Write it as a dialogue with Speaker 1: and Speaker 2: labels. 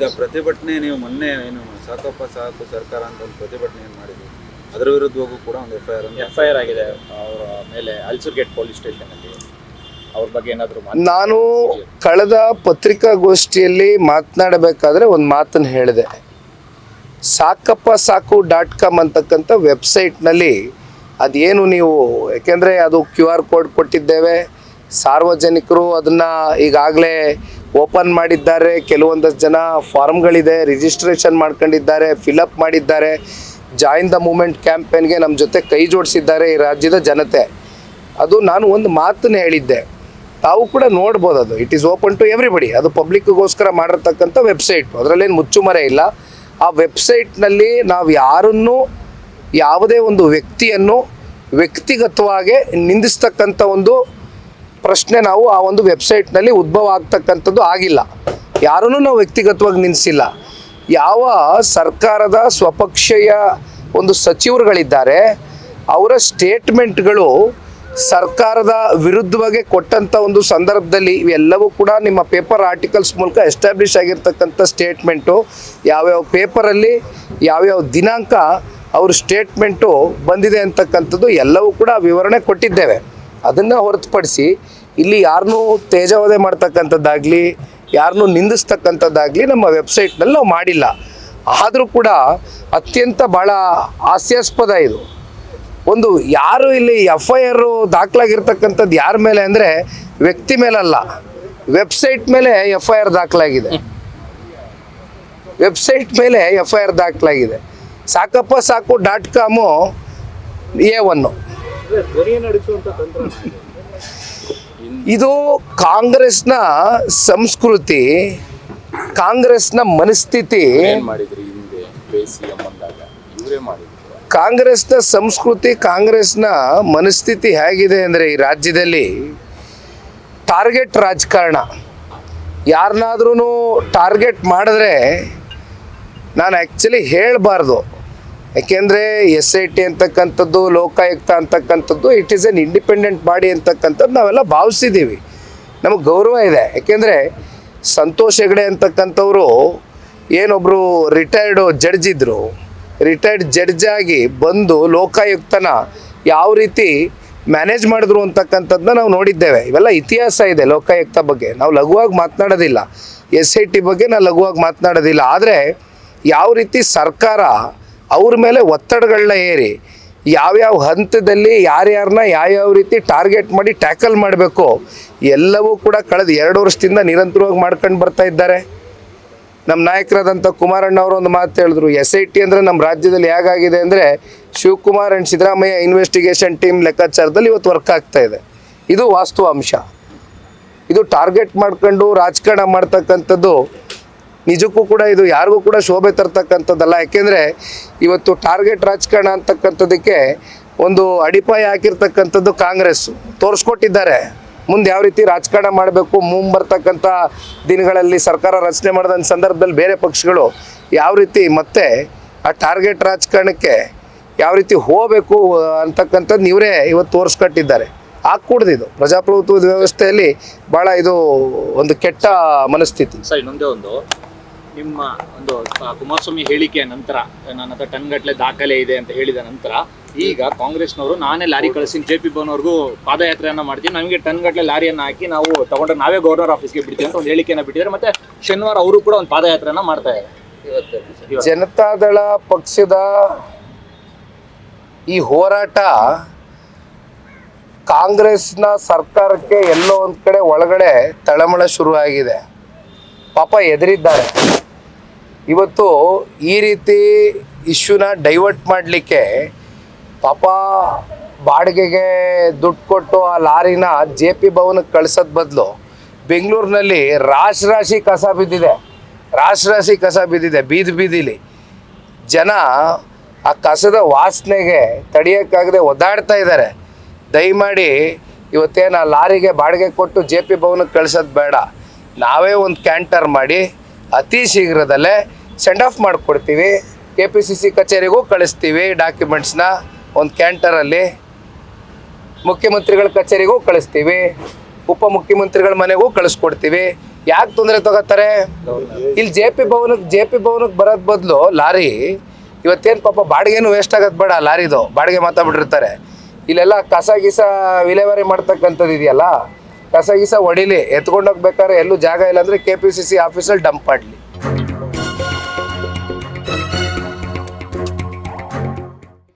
Speaker 1: ಈಗ ಪ್ರತಿಭಟನೆ ನೀವು ಮೊನ್ನೆ ಏನು ಸಾಕಪ್ಪ ಸಾಕು ಸರ್ಕಾರ ಅಂತ ಒಂದು ಪ್ರತಿಭಟನೆ ಮಾಡಿದ್ವಿ, ಅದರ ವಿರುದ್ಧವಾಗೂ ಕೂಡ ಒಂದು
Speaker 2: ಎಫ್ಐಆರ್ ಆಗಿದೆ ಅವರ ಮೇಲೆ ಅಲ್ಸೂರ್ಗೇಟ್ ಪೊಲೀಸ್ ಸ್ಟೇಷನಲ್ಲಿ. ಅವ್ರ ಬಗ್ಗೆ ಏನಾದರೂ
Speaker 3: ನಾನು ಕಳೆದ ಪತ್ರಿಕಾಗೋಷ್ಠಿಯಲ್ಲಿ ಮಾತನಾಡಬೇಕಾದ್ರೆ ಒಂದು ಮಾತನ್ನು ಹೇಳಿದೆ. ಸಾಕಪ್ಪ ಸಾಕು .com ಅಂತಕ್ಕಂಥ ವೆಬ್ಸೈಟ್ನಲ್ಲಿ ಅದೇನು ನೀವು, ಯಾಕೆಂದರೆ ಅದು QR ಕೋಡ್ ಕೊಟ್ಟಿದ್ದೇವೆ, ಸಾರ್ವಜನಿಕರು ಅದನ್ನು ಈಗಾಗಲೇ ಓಪನ್ ಮಾಡಿದ್ದಾರೆ, ಕೆಲವೊಂದಷ್ಟು ಜನ ಫಾರ್ಮ್ಗಳಿದೆ, ರಿಜಿಸ್ಟ್ರೇಷನ್ ಮಾಡ್ಕೊಂಡಿದ್ದಾರೆ, ಫಿಲಪ್ ಮಾಡಿದ್ದಾರೆ, ಜಾಯಿನ್ ದ ಮೂಮೆಂಟ್ ಕ್ಯಾಂಪೇನ್ಗೆ ನಮ್ಮ ಜೊತೆ ಕೈ ಜೋಡಿಸಿದ್ದಾರೆ ಈ ರಾಜ್ಯದ ಜನತೆ. ಅದು ನಾನು ಒಂದು ಮಾತನ್ನು ಹೇಳಿದ್ದೆ, ತಾವು ಕೂಡ ನೋಡ್ಬೋದು, ಅದು it is open to everybody. ಅದು ಪಬ್ಲಿಕ್ಗೋಸ್ಕರ ಮಾಡಿರ್ತಕ್ಕಂಥ ವೆಬ್ಸೈಟ್, ಅದರಲ್ಲೇನು ಮುಚ್ಚುಮರೆ ಇಲ್ಲ. ಆ ವೆಬ್ಸೈಟ್ನಲ್ಲಿ ನಾವು ಯಾರನ್ನು, ಯಾವುದೇ ಒಂದು ವ್ಯಕ್ತಿಯನ್ನು ವ್ಯಕ್ತಿಗತವಾಗಿ ನಿಂದಿಸ್ತಕ್ಕಂಥ ಒಂದು ಪ್ರಶ್ನೆ ನಾವು ಆ ಒಂದು ವೆಬ್ಸೈಟ್ನಲ್ಲಿ ಉದ್ಭವ ಆಗ್ತಕ್ಕಂಥದ್ದು ಆಗಿಲ್ಲ. ಯಾರನ್ನೂ ನಾವು ವ್ಯಕ್ತಿಗತವಾಗಿ ನಿಲ್ಲಿಸಿಲ್ಲ. ಯಾವ ಸರ್ಕಾರದ ಸ್ವಪಕ್ಷೀಯ ಒಂದು ಸಚಿವರುಗಳಿದ್ದಾರೆ ಅವರ ಸ್ಟೇಟ್ಮೆಂಟ್ಗಳು ಸರ್ಕಾರದ ವಿರುದ್ಧವಾಗಿ ಕೊಟ್ಟಂಥ ಒಂದು ಸಂದರ್ಭದಲ್ಲಿ ಇವೆಲ್ಲವೂ ಕೂಡ ನಿಮ್ಮ ಪೇಪರ್ ಆರ್ಟಿಕಲ್ಸ್ ಮೂಲಕ ಎಸ್ಟಾಬ್ಲಿಷ್ ಆಗಿರ್ತಕ್ಕಂಥ ಸ್ಟೇಟ್ಮೆಂಟು, ಯಾವ್ಯಾವ ಪೇಪರಲ್ಲಿ ಯಾವ್ಯಾವ ದಿನಾಂಕ ಅವ್ರ ಸ್ಟೇಟ್ಮೆಂಟು ಬಂದಿದೆ ಅಂತಕ್ಕಂಥದ್ದು ಎಲ್ಲವೂ ಕೂಡ ವಿವರಣೆ ಕೊಟ್ಟಿದ್ದೇವೆ. ಅದನ್ನು ಹೊರತುಪಡಿಸಿ ಇಲ್ಲಿ ಯಾರನ್ನೂ ತೇಜಾವಧೆ ಮಾಡ್ತಕ್ಕಂಥದ್ದಾಗಲಿ ಯಾರನ್ನೂ ನಿಂದಿಸ್ತಕ್ಕಂಥದ್ದಾಗಲಿ ನಮ್ಮ ವೆಬ್ಸೈಟ್ನಲ್ಲಿ ನಾವು ಮಾಡಿಲ್ಲ. ಆದರೂ ಕೂಡ ಅತ್ಯಂತ ಭಾಳ ಹಾಸ್ಯಾಸ್ಪದ ಇದು. ಒಂದು ಯಾರು ಇಲ್ಲಿ FIR ದಾಖಲಾಗಿರ್ತಕ್ಕಂಥದ್ದು ಯಾರ ಮೇಲೆ ಅಂದರೆ ವ್ಯಕ್ತಿ ಮೇಲಲ್ಲ, ವೆಬ್ಸೈಟ್ ಮೇಲೆ FIR ದಾಖಲಾಗಿದೆ. ವೆಬ್ಸೈಟ್ ಮೇಲೆ FIR ದಾಖಲಾಗಿದೆ. ಸಾಕಪ್ಪ ಸಾಕು .com A1. ಇದು ಕಾಂಗ್ರೆಸ್ನ ಸಂಸ್ಕೃತಿ, ಕಾಂಗ್ರೆಸ್ನ ಮನಸ್ಥಿತಿ. ಕಾಂಗ್ರೆಸ್ನ ಸಂಸ್ಕೃತಿ, ಕಾಂಗ್ರೆಸ್ನ ಮನಸ್ಥಿತಿ ಹೇಗಿದೆ ಅಂದರೆ ಈ ರಾಜ್ಯದಲ್ಲಿ ಟಾರ್ಗೆಟ್ ರಾಜಕಾರಣ. ಯಾರನ್ನಾದ್ರೂ ಟಾರ್ಗೆಟ್ ಮಾಡಿದ್ರೆ ನಾನು ಆ್ಯಕ್ಚುಲಿ ಹೇಳಬಾರ್ದು, ಯಾಕೆಂದರೆ SIT ಅಂತಕ್ಕಂಥದ್ದು, ಲೋಕಾಯುಕ್ತ ಅಂತಕ್ಕಂಥದ್ದು it is N independent body ಅಂತಕ್ಕಂಥದ್ದು ನಾವೆಲ್ಲ ಭಾವಿಸಿದ್ದೀವಿ, ನಮಗೆ ಗೌರವ ಇದೆ. ಯಾಕೆಂದರೆ ಸಂತೋಷ್ ಹೆಗಡೆ ಅಂತಕ್ಕಂಥವ್ರು ಏನೊಬ್ಬರು ರಿಟೈರ್ಡ್ ಜಡ್ಜ್ ಇದ್ದರು, ರಿಟೈರ್ಡ್ ಜಡ್ಜ್ ಆಗಿ ಬಂದು ಲೋಕಾಯುಕ್ತನ ಯಾವ ರೀತಿ ಮ್ಯಾನೇಜ್ ಮಾಡಿದ್ರು ಅಂತಕ್ಕಂಥದ್ದನ್ನ ನಾವು ನೋಡಿದ್ದೇವೆ. ಇವೆಲ್ಲ ಇತಿಹಾಸ ಇದೆ ಲೋಕಾಯುಕ್ತ ಬಗ್ಗೆ, ನಾವು ಲಘುವಾಗಿ ಮಾತನಾಡೋದಿಲ್ಲ. SIT ಬಗ್ಗೆ ನಾವು ಲಘುವಾಗಿ ಮಾತನಾಡೋದಿಲ್ಲ. ಆದರೆ ಯಾವ ರೀತಿ ಸರ್ಕಾರ ಅವ್ರ ಮೇಲೆ ಒತ್ತಡಗಳನ್ನ ಏರಿ ಯಾವ್ಯಾವ ಹಂತದಲ್ಲಿ ಯಾರ್ಯಾರನ್ನ ಯಾವ್ಯಾವ ರೀತಿ ಟಾರ್ಗೆಟ್ ಮಾಡಿ ಟ್ಯಾಕಲ್ ಮಾಡಬೇಕು ಎಲ್ಲವೂ ಕೂಡ ಕಳೆದ 2 ವರ್ಷದಿಂದ ನಿರಂತರವಾಗಿ ಮಾಡ್ಕೊಂಡು ಬರ್ತಾ ಇದ್ದಾರೆ. ನಮ್ಮ ನಾಯಕರಾದಂಥ ಕುಮಾರಣ್ಣ ಅವರು ಒಂದು ಮಾತು ಹೇಳಿದ್ರು, SIT ಅಂದರೆ ನಮ್ಮ ರಾಜ್ಯದಲ್ಲಿ ಹೇಗಾಗಿದೆ ಅಂದರೆ Shivakumar and Siddaramaiah investigation team ಲೆಕ್ಕಾಚಾರದಲ್ಲಿ ಇವತ್ತು ವರ್ಕ್ ಆಗ್ತಾ ಇದೆ. ಇದು ವಾಸ್ತವಾಂಶ. ಇದು ಟಾರ್ಗೆಟ್ ಮಾಡ್ಕೊಂಡು ರಾಜಕಾರಣ ಮಾಡ್ತಕ್ಕಂಥದ್ದು ನಿಜಕ್ಕೂ ಕೂಡ ಇದು ಯಾರಿಗೂ ಕೂಡ ಶೋಭೆ ತರ್ತಕ್ಕಂಥದ್ದಲ್ಲ. ಯಾಕೆಂದರೆ ಇವತ್ತು ಟಾರ್ಗೆಟ್ ರಾಜಕಾರಣ ಅಂತಕ್ಕಂಥದ್ದಕ್ಕೆ ಒಂದು ಅಡಿಪಾಯ ಹಾಕಿರ್ತಕ್ಕಂಥದ್ದು ಕಾಂಗ್ರೆಸ್ ತೋರಿಸ್ಕೊಟ್ಟಿದ್ದಾರೆ. ಮುಂದೆ ಯಾವ ರೀತಿ ರಾಜಕಾರಣ ಮಾಡಬೇಕು, ಮುಂಬರ್ತಕ್ಕಂಥ ದಿನಗಳಲ್ಲಿ ಸರ್ಕಾರ ರಚನೆ ಮಾಡಿದ ಸಂದರ್ಭದಲ್ಲಿ ಬೇರೆ ಪಕ್ಷಗಳು ಯಾವ ರೀತಿ ಮತ್ತೆ ಆ ಟಾರ್ಗೆಟ್ ರಾಜಕಾರಣಕ್ಕೆ ಯಾವ ರೀತಿ ಹೋಗಬೇಕು ಅಂತಕ್ಕಂಥದ್ದು ಇವರೇ ಇವತ್ತು ತೋರಿಸ್ಕೊಟ್ಟಿದ್ದಾರೆ. ಆಗ್ಕೂಡ್ದಿದು ಪ್ರಜಾಪ್ರಭುತ್ವದ ವ್ಯವಸ್ಥೆಯಲ್ಲಿ ಭಾಳ ಇದು ಒಂದು ಕೆಟ್ಟ ಮನಸ್ಥಿತಿ.
Speaker 2: ಸರ್, ಇನ್ನೊಂದೇ ಒಂದು, ನಿಮ್ಮ ಒಂದು ಕುಮಾರಸ್ವಾಮಿ ಹೇಳಿಕೆಯ ನಂತರ ನನ್ನ ಹತ್ರ ಟನ್ಗಟ್ಟಲೆ ದಾಖಲೆ ಇದೆ ಅಂತ ಹೇಳಿದ ನಂತರ ಈಗ ಕಾಂಗ್ರೆಸ್ನವರು ನಾನೇ ಲಾರಿ ಕಳಿಸ್ತೀನಿ JP ಭವನ್ವರೆಗೂ ಪಾದಯಾತ್ರೆಯನ್ನು ಮಾಡ್ತೀವಿ, ನಮಗೆ ಟನ್ಗಟ್ಟಲೆ ಲಾರಿಯನ್ನು ಹಾಕಿ ನಾವು ತಗೊಂಡ್ರೆ ನಾವೇ ಗವರ್ನರ್ ಆಫೀಸ್ಗೆ ಬಿಡ್ತೀವಿ ಅಂತ ಒಂದು ಹೇಳಿಕೆಯನ್ನು ಬಿಟ್ಟಿದ್ದಾರೆ. ಮತ್ತೆ ಶನಿವಾರ ಅವರು ಕೂಡ ಒಂದು ಪಾದಯಾತ್ರೆಯನ್ನು ಮಾಡ್ತಾ ಇದ್ದಾರೆ.
Speaker 3: ಜನತಾದಳ ಪಕ್ಷದ ಈ ಹೋರಾಟ ಕಾಂಗ್ರೆಸ್ನ ಸರ್ಕಾರಕ್ಕೆ ಎಲ್ಲೋ ಒಂದು ಕಡೆ ಒಳಗಡೆ ತಳಮಳ ಶುರುವಾಗಿದೆ. ಪಾಪ ಎದುರಿದ್ದಾರೆ. ಇವತ್ತು ಈ ರೀತಿ ಇಶ್ಯೂನ ಡೈವರ್ಟ್ ಮಾಡಲಿಕ್ಕೆ ಪಾಪ ಬಾಡಿಗೆಗೆ ದುಡ್ಡು ಕೊಟ್ಟು ಆ ಲಾರಿನ JP ಭವನಕ್ಕೆ ಕಳ್ಸೋದ್ ಬದಲು ಬೆಂಗಳೂರಿನಲ್ಲಿ ರಾಶಿ ಕಸ ಬಿದ್ದಿದೆ, ರಾಶಿ ಕಸ ಬಿದ್ದಿದೆ ಬೀದಿಲಿ. ಜನ ಆ ಕಸದ ವಾಸನೆಗೆ ತಡೆಯೋಕ್ಕಾಗದೆ ಒದ್ದಾಡ್ತಾ ಇದ್ದಾರೆ. ದಯಮಾಡಿ ಇವತ್ತೇನು ಆ ಲಾರಿಗೆ ಬಾಡಿಗೆ ಕೊಟ್ಟು JP ಭವನಕ್ಕೆ ಕಳ್ಸೋದು ಬೇಡ, ನಾವೇ ಒಂದು ಕ್ಯಾಂಟರ್ ಮಾಡಿ ಅತಿ ಶೀಘ್ರದಲ್ಲೇ ಸೆಂಡ್ ಆಫ್ ಮಾಡಿಕೊಡ್ತೀವಿ. KPCC ಕಚೇರಿಗೂ ಕಳಿಸ್ತೀವಿ ಡಾಕ್ಯುಮೆಂಟ್ಸ್ನ ಒಂದು ಕ್ಯಾಂಟರಲ್ಲಿ. ಮುಖ್ಯಮಂತ್ರಿಗಳ ಕಚೇರಿಗೂ ಕಳಿಸ್ತೀವಿ, ಉಪಮುಖ್ಯಮಂತ್ರಿಗಳ ಮನೆಗೂ ಕಳಿಸ್ಕೊಡ್ತೀವಿ. ಯಾಕೆ ತೊಂದರೆ ತಗೋತಾರೆ? ಇಲ್ಲಿ ಜೆ ಪಿ ಭವನಕ್ಕೆ ಬರೋದ್ ಬದಲು ಲಾರಿ ಇವತ್ತೇನು ಪಾಪ ಬಾಡಿಗೆನೂ ವೇಸ್ಟ್ ಆಗೋದು ಬೇಡ, ಲಾರಿದು ಬಾಡಿಗೆ ಮಾತಾಡ್ಬಿಟ್ಟಿರ್ತಾರೆ. ಇಲ್ಲೆಲ್ಲ ಕಸ ಗೀಸ ವಿಲೇವಾರಿ ಮಾಡ್ತಕ್ಕಂಥದ್ದು ಇದೆಯಲ್ಲ, ಕಸ ಗೀಸ ಹೊಡಿಲಿ, ಎತ್ಕೊಂಡೋಗ್ಬೇಕಾದ್ರೆ ಎಲ್ಲೂ ಜಾಗ ಇಲ್ಲ ಅಂದರೆ KPCC ಆಫೀಸಲ್ಲಿ ಡಂಪ್ ಮಾಡಲಿ.